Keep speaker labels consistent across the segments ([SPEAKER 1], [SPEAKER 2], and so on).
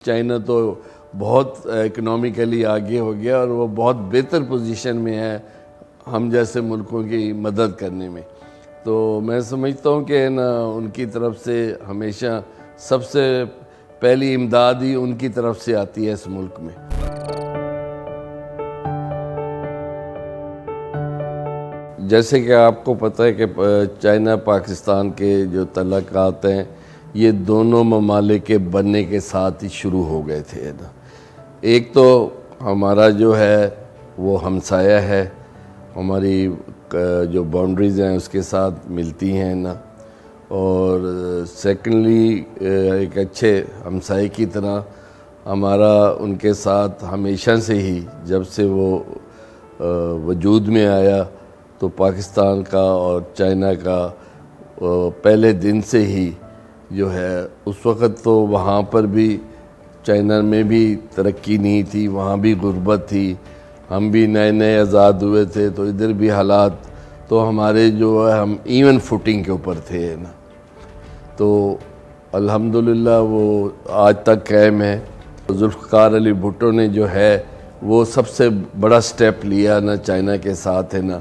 [SPEAKER 1] China تو بہت economically آگے ہو گیا اور وہ بہت بہتر پوزیشن میں ہے ہم جیسے ملکوں کی مدد کرنے میں. تو میں سمجھتا ہوں کہ ان کی طرف سے ہمیشہ سب سے پہلی امداد ہی ان کی طرف سے آتی ہے اس ملک میں. جیسے کہ آپ کو پتہ ہے کہ چائنا پاکستان کے جو تعلقات ہیں یہ دونوں ممالک کے بننے کے ساتھ ہی شروع ہو گئے تھے نا. ایک تو ہمارا جو ہے وہ ہمسایہ ہے، ہماری جو باؤنڈریز ہیں اس کے ساتھ ملتی ہیں نا، اور سیکنڈلی ایک اچھے ہمسائے کی طرح ہمارا ان کے ساتھ ہمیشہ سے ہی جب سے وہ وجود میں آیا تو پاکستان کا اور چائنا کا پہلے دن سے ہی جو ہے، اس وقت تو وہاں پر بھی چائنا میں بھی ترقی نہیں تھی، وہاں بھی غربت تھی، ہم بھی نئے نئے آزاد ہوئے تھے تو ادھر بھی حالات تو ہمارے جو ہے ہم ایون فوٹنگ کے اوپر تھے نا. تو الحمدللہ وہ آج تک قائم ہے. ذوالفقار علی بھٹو نے جو ہے وہ سب سے بڑا سٹیپ لیا نا چائنا کے ساتھ ہے نا،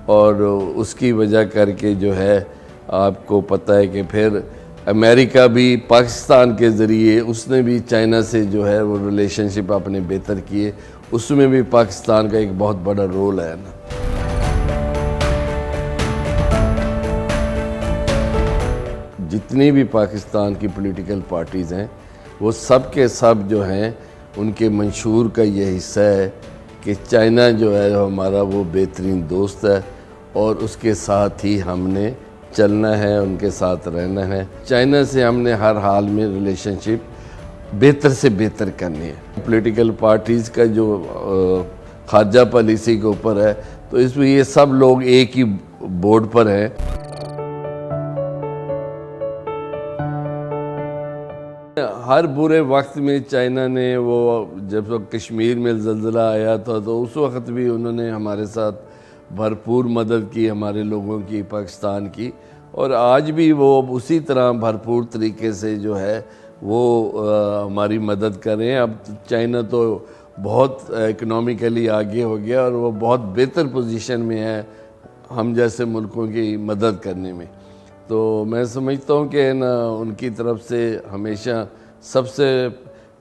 [SPEAKER 1] اور اس کی وجہ کر کے جو ہے آپ کو پتہ ہے کہ پھر امریکہ بھی پاکستان کے ذریعے اس نے بھی چائنا سے جو ہے وہ ریلیشن شپ اپنے بہتر کیے، اس میں بھی پاکستان کا ایک بہت بڑا رول ہے نا. جتنی بھی پاکستان کی پولیٹیکل پارٹیز ہیں وہ سب کے سب جو ہیں ان کے منشور کا یہ حصہ ہے کہ چائنا جو ہے ہمارا وہ بہترین دوست ہے اور اس کے ساتھ ہی ہم نے چلنا ہے، ان کے ساتھ رہنا ہے. چائنا سے ہم نے ہر حال میں ریلیشن شپ بہتر سے بہتر کرنی ہے. پولیٹیکل پارٹیز کا جو خارجہ پالیسی کے اوپر ہے تو اس میں یہ سب لوگ ایک ہی بورڈ پر ہیں. ہر برے وقت میں چائنا نے وہ جب کشمیر میں زلزلہ آیا تھا تو اس وقت بھی انہوں نے ہمارے ساتھ بھرپور مدد کی، ہمارے لوگوں کی، پاکستان کی، اور آج بھی وہ اسی طرح بھرپور طریقے سے جو ہے وہ ہماری مدد کر رہے ہیں. اب چائنا تو بہت اکنامیکلی آگے ہو گیا اور وہ بہت بہتر پوزیشن میں ہے ہم جیسے ملکوں کی مدد کرنے میں. تو میں سمجھتا ہوں کہ ان کی طرف سے ہمیشہ سب سے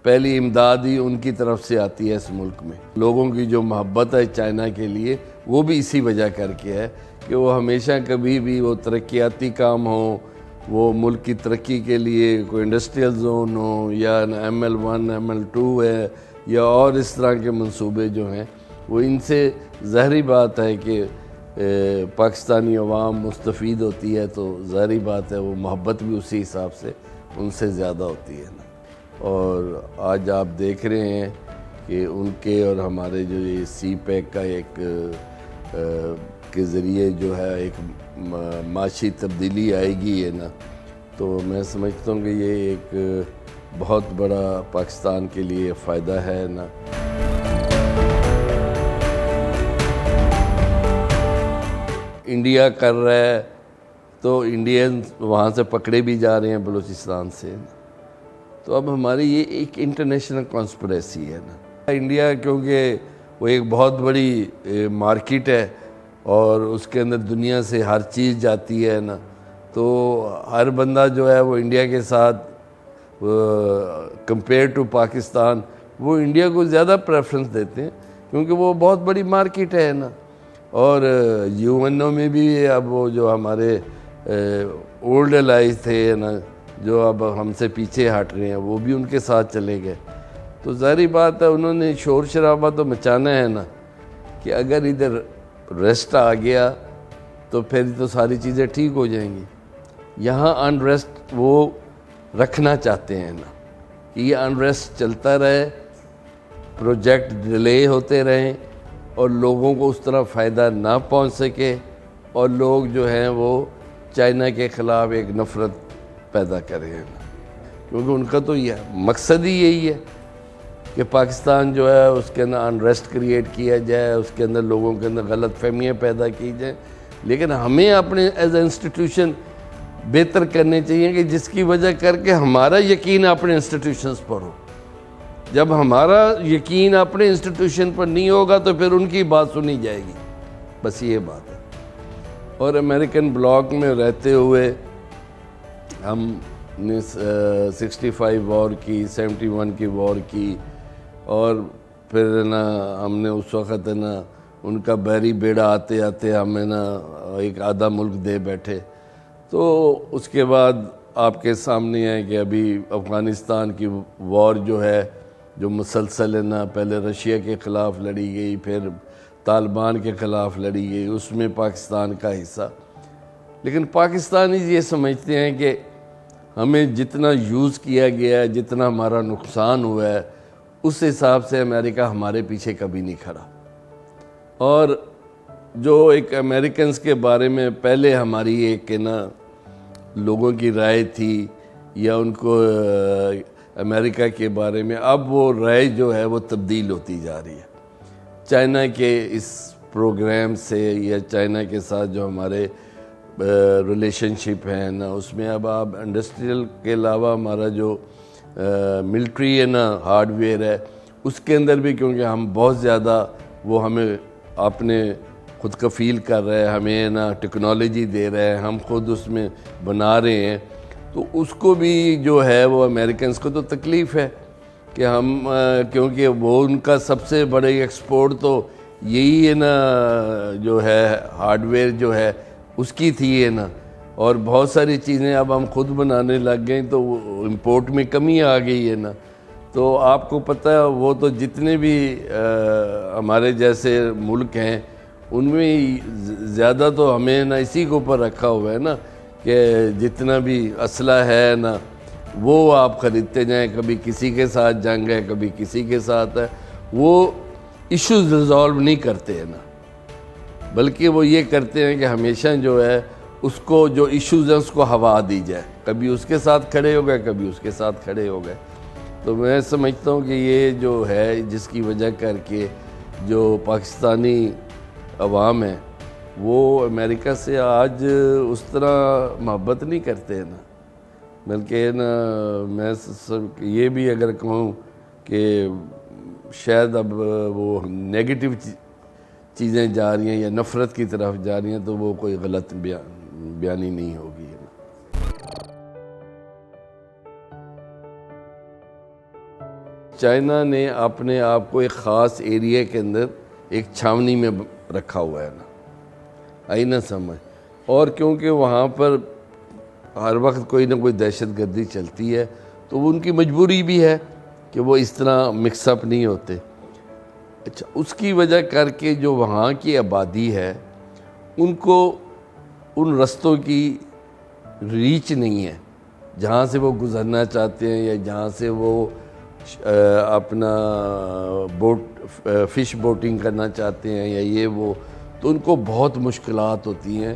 [SPEAKER 1] پہلی امداد ہی ان کی طرف سے آتی ہے اس ملک میں. لوگوں کی جو محبت ہے چائنا کے لیے وہ بھی اسی وجہ کر کے ہے کہ وہ ہمیشہ کبھی بھی وہ ترقیاتی کام ہوں، وہ ملک کی ترقی کے لیے کوئی انڈسٹریل زون ہو یا ML1 ML2 ہے یا اور اس طرح کے منصوبے جو ہیں وہ ان سے ظاہری بات ہے کہ پاکستانی عوام مستفید ہوتی ہے، تو ظاہری بات ہے وہ محبت بھی اسی حساب سے ان سے زیادہ ہوتی ہے نا. اور آج آپ دیکھ رہے ہیں کہ ان کے اور ہمارے جو یہ سی پیک کا ایک کے ذریعے جو ہے ایک معاشی تبدیلی آئے گی ہے نا. تو میں سمجھتا ہوں کہ یہ ایک بہت بڑا پاکستان کے لیے فائدہ ہے نا. انڈیا کر رہا ہے تو انڈین وہاں سے پکڑے بھی جا رہے ہیں بلوچستان سے، تو اب ہماری یہ ایک انٹرنیشنل کانسپریسی ہے نا. انڈیا کیونکہ وہ ایک بہت بڑی مارکیٹ ہے اور اس کے اندر دنیا سے ہر چیز جاتی ہے نا، تو ہر بندہ جو ہے وہ انڈیا کے ساتھ کمپیئر ٹو پاکستان وہ انڈیا کو زیادہ پریفرنس دیتے ہیں کیونکہ وہ بہت بڑی مارکیٹ ہے نا. اور UN میں بھی اب وہ جو ہمارے اولڈ الائز تھے نا جو اب ہم سے پیچھے ہٹ رہے ہیں وہ بھی ان کے ساتھ چلے گئے. تو ظاہری بات ہے انہوں نے شور شرابہ تو مچانا ہے نا کہ اگر ادھر ریسٹ آ گیا تو پھر تو ساری چیزیں ٹھیک ہو جائیں گی. یہاں انریسٹ وہ رکھنا چاہتے ہیں نا کہ یہ انریسٹ چلتا رہے، پروجیکٹ ڈیلے ہوتے رہیں اور لوگوں کو اس طرح فائدہ نہ پہنچ سکے اور لوگ جو ہیں وہ چائنا کے خلاف ایک نفرت پیدا کریں نا. کیونکہ ان کا تو یہ مقصد ہی یہی ہے کہ پاکستان جو ہے اس کے اندر انریسٹ کریٹ کیا جائے، اس کے اندر لوگوں کے اندر غلط فہمیاں پیدا کی جائیں. لیکن ہمیں اپنے ایز اے انسٹیٹیوشن بہتر کرنے چاہیے کہ جس کی وجہ کر کے ہمارا یقین اپنے انسٹیٹیوشنز پر ہو. جب ہمارا یقین اپنے انسٹیٹیوشن پر نہیں ہوگا تو پھر ان کی بات سنی جائے گی، بس یہ بات ہے۔ اور امریکن بلاک میں رہتے ہوئے ہم نے 65 وار کی، 71 کی وار کی، اور پھر نا ہم نے اس وقت نا ان کا بحری بیڑا آتے آتے ہمیں نا ایک آدھا ملک دے بیٹھے۔ تو اس کے بعد آپ کے سامنے ہے کہ ابھی افغانستان کی وار جو ہے، جو مسلسل ہے نا، پہلے رشیا کے خلاف لڑی گئی، پھر طالبان کے خلاف لڑی گئی، اس میں پاکستان کا حصہ۔ لیکن پاکستانی یہ سمجھتے ہیں کہ ہمیں جتنا یوز کیا گیا ہے، جتنا ہمارا نقصان ہوا ہے، اس حساب سے امریکہ ہمارے پیچھے کبھی نہیں کھڑا۔ اور جو ایک امریکنز کے بارے میں پہلے ہماری ایک نا لوگوں کی رائے تھی، یا ان کو امریکہ کے بارے میں، اب وہ رائے جو ہے وہ تبدیل ہوتی جا رہی ہے چائنا کے اس پروگرام سے، یا چائنا کے ساتھ جو ہمارے ریلیشن شپ ہیں نا، اس میں اب آپ انڈسٹریل کے علاوہ ہمارا جو ملٹری ہے نا، ہارڈ ویئر ہے، اس کے اندر بھی کیونکہ ہم بہت زیادہ وہ ہمیں اپنے خود کفیل کر رہے ہیں، ہمیں نا ٹیکنالوجی دے رہے ہیں، ہم خود اس میں بنا رہے ہیں، تو اس کو بھی جو ہے وہ امریکنز کو تو تکلیف ہے کہ ہم کیونکہ وہ ان کا سب سے بڑے ایکسپورٹ تو یہی ہے نا، جو ہے ہارڈ ویئر جو ہے اس کی تھی ہے نا، اور بہت ساری چیزیں اب ہم خود بنانے لگ گئے تو امپورٹ میں کمی آ گئی ہے نا۔ تو آپ کو پتہ ہے وہ تو جتنے بھی ہمارے جیسے ملک ہیں ان میں زیادہ تو ہمیں نا اسی کے اوپر رکھا ہوا ہے نا کہ جتنا بھی اسلحہ ہے نا وہ آپ خریدتے جائیں، کبھی کسی کے ساتھ جنگ ہے، کبھی کسی کے ساتھ ہے، وہ ایشوز ریزالو نہیں کرتے ہیں نا، بلکہ وہ یہ کرتے ہیں کہ ہمیشہ جو ہے اس کو جو ایشوز ہیں اس کو ہوا دی جائے، کبھی اس کے ساتھ کھڑے ہو گئے، کبھی اس کے ساتھ کھڑے ہو گئے۔ تو میں سمجھتا ہوں کہ یہ جو ہے جس کی وجہ کر کے جو پاکستانی عوام ہے وہ امریکہ سے آج اس طرح محبت نہیں کرتے نا، بلکہ نا میں یہ بھی اگر کہوں کہ شاید اب وہ نیگیٹو چیزیں جا رہی ہیں یا نفرت کی طرف جا رہی ہیں، تو وہ کوئی غلط بیانی نہیں ہوگی۔ چائنا نے اپنے آپ کو ایک خاص ایریا کے اندر ایک چھاونی میں رکھا ہوا ہے نا، آئی نہ سمجھ، اور کیونکہ وہاں پر ہر وقت کوئی نہ کوئی دہشت گردی چلتی ہے تو وہ ان کی مجبوری بھی ہے کہ وہ اس طرح مکس اپ نہیں ہوتے۔ اچھا، اس کی وجہ کر کے جو وہاں کی آبادی ہے ان کو ان رستوں کی ریچ نہیں ہے جہاں سے وہ گزرنا چاہتے ہیں، یا جہاں سے وہ اپنا فش بوٹنگ کرنا چاہتے ہیں، یا یہ وہ، تو ان کو بہت مشکلات ہوتی ہیں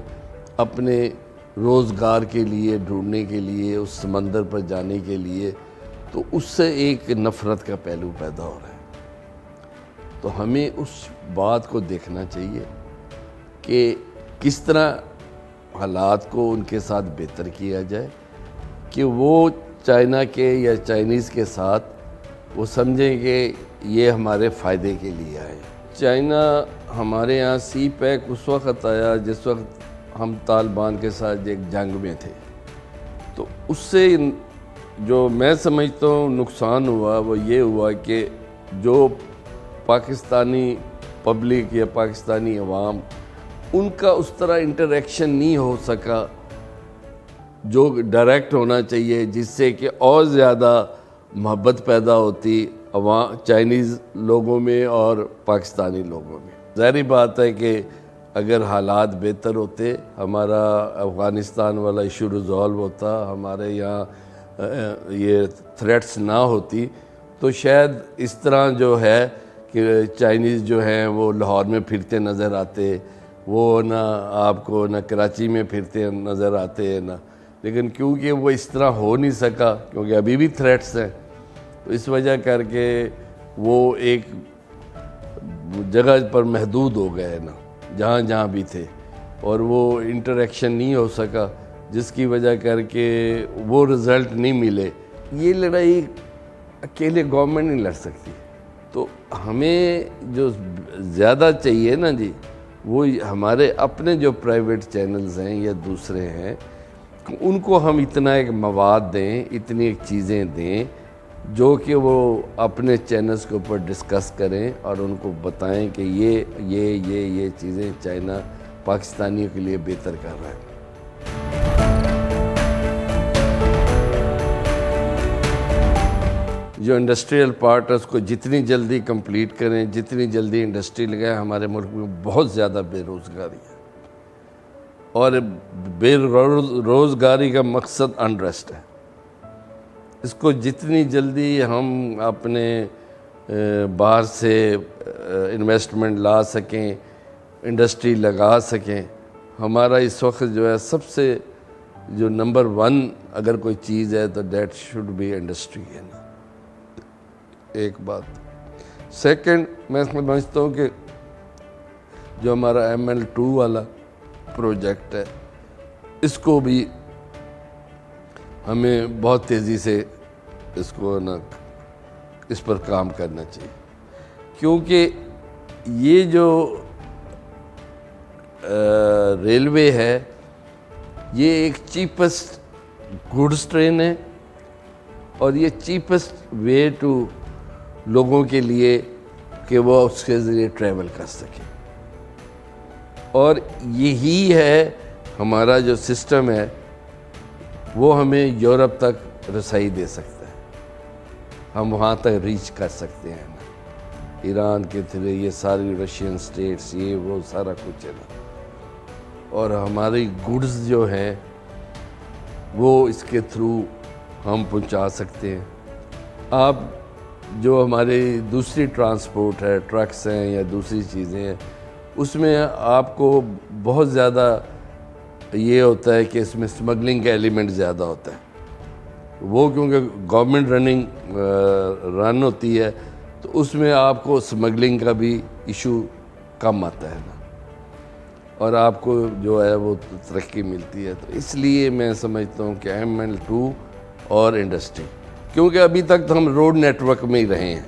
[SPEAKER 1] اپنے روزگار کے لیے ڈھونڈنے کے لیے، اس سمندر پر جانے کے لیے، تو اس سے ایک نفرت کا پہلو پیدا ہو رہا ہے۔ تو ہمیں اس بات کو دیکھنا چاہیے کہ کس طرح حالات کو ان کے ساتھ بہتر کیا جائے کہ وہ چائنا کے یا چائنیز کے ساتھ وہ سمجھیں کہ یہ ہمارے فائدے کے لیے آئے۔ چائنا ہمارے یہاں سی پیک اس وقت آیا جس وقت ہم طالبان کے ساتھ ایک جنگ میں تھے، تو اس سے جو میں سمجھتا ہوں نقصان ہوا وہ یہ ہوا کہ جو پاکستانی پبلک یا پاکستانی عوام، ان کا اس طرح انٹریکشن نہیں ہو سکا جو ڈائریکٹ ہونا چاہیے، جس سے کہ اور زیادہ محبت پیدا ہوتی چائنیز لوگوں میں اور پاکستانی لوگوں میں۔ ظاہری بات ہے کہ اگر حالات بہتر ہوتے، ہمارا افغانستان والا ایشو ریزالو ہوتا، ہمارے یہاں یہ تھریٹس نہ ہوتی، تو شاید اس طرح جو ہے کہ چائنیز جو ہیں وہ لاہور میں پھرتے نظر آتے، وہ نہ آپ کو نہ کراچی میں پھرتے نظر آتے ہیں نا، لیکن کیونکہ وہ اس طرح ہو نہیں سکا کیونکہ ابھی بھی تھریٹس ہیں، تو اس وجہ کر کے وہ ایک جگہ پر محدود ہو گئے نا جہاں جہاں بھی تھے، اور وہ انٹریکشن نہیں ہو سکا، جس کی وجہ کر کے وہ رزلٹ نہیں ملے۔ یہ لڑائی اکیلے گورنمنٹ نہیں لڑ سکتی. تو ہمیں جو زیادہ چاہیے نا جی وہ ہمارے اپنے جو پرائیویٹ چینلز ہیں یا دوسرے ہیں ان کو ہم اتنا ایک مواد دیں, اتنی ایک چیزیں دیں جو کہ وہ اپنے چینلز کے اوپر ڈسکس کریں اور ان کو بتائیں کہ یہ چیزیں چائنا پاکستانیوں کے لیے بہتر کر رہا ہے. جو انڈسٹریل پارٹ ہے اس کو جتنی جلدی کمپلیٹ کریں, جتنی جلدی انڈسٹری لگائیں. ہمارے ملک میں بہت زیادہ بے روزگاری ہے اور بے روزگاری کا مقصد انریسٹ ہے. اس کو جتنی جلدی ہم اپنے باہر سے انویسٹمنٹ لا سکیں, انڈسٹری لگا سکیں. ہمارا اس وقت جو ہے سب سے جو نمبر 1 اگر کوئی چیز ہے تو دیٹ شوڈ بی انڈسٹری ہے نا, ایک بات. سیکنڈ, میں سمجھتا ہوں کہ جو ہمارا ML2 والا پروجیکٹ ہے اس کو بھی ہمیں بہت تیزی سے اس کو نا اس پر کام کرنا چاہیے, کیونکہ یہ جو ریلوے ہے یہ ایک چیپسٹ گوڈس ٹرین ہے اور یہ چیپسٹ وے ٹو لوگوں کے لیے کہ وہ اس کے ذریعے ٹریول کر سکیں. اور یہی ہے ہمارا جو سسٹم ہے وہ ہمیں یورپ تک رسائی دے سکتا ہے, ہم وہاں تک ریچ کر سکتے ہیں نا. ایران کے تھرو یہ ساری رشین سٹیٹس یہ وہ سارا کچھ ہے نا, اور ہماری گڈز جو ہیں وہ اس کے تھرو ہم پہنچا سکتے ہیں. آپ جو ہماری دوسری ٹرانسپورٹ ہے, ٹرکس ہیں یا دوسری چیزیں ہیں, اس میں آپ کو بہت زیادہ یہ ہوتا ہے کہ اس میں سمگلنگ کا ایلیمنٹ زیادہ ہوتا ہے. وہ کیونکہ گورنمنٹ رن ہوتی ہے تو اس میں آپ کو سمگلنگ کا بھی ایشو کم آتا ہے نا, اور آپ کو جو ہے وہ ترقی ملتی ہے. تو اس لیے میں سمجھتا ہوں کہ ML2 اور انڈسٹری, کیونکہ ابھی تک تو ہم روڈ نیٹ ورک میں ہی رہے ہیں,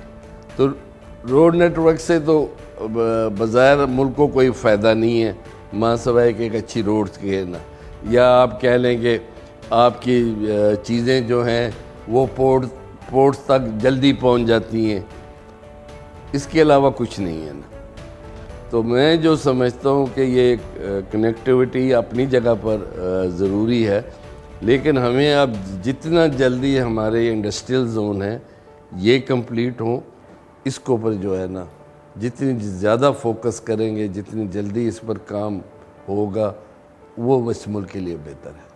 [SPEAKER 1] تو روڈ نیٹ ورک سے تو بظاہر ملک کو کوئی فائدہ نہیں ہے ماں سوائے کہ ایک اچھی روڈ کی ہے نا, یا آپ کہہ لیں کہ آپ کی چیزیں جو ہیں وہ پورٹس تک جلدی پہنچ جاتی ہیں, اس کے علاوہ کچھ نہیں ہے نا. تو میں جو سمجھتا ہوں کہ یہ کنیکٹیوٹی اپنی جگہ پر ضروری ہے, لیکن ہمیں اب جتنا جلدی ہمارے انڈسٹریل زون ہیں یہ کمپلیٹ ہوں, اس کو پر جو ہے نا جتنی زیادہ فوکس کریں گے, جتنی جلدی اس پر کام ہوگا وہ اس ملک کے لیے بہتر ہے.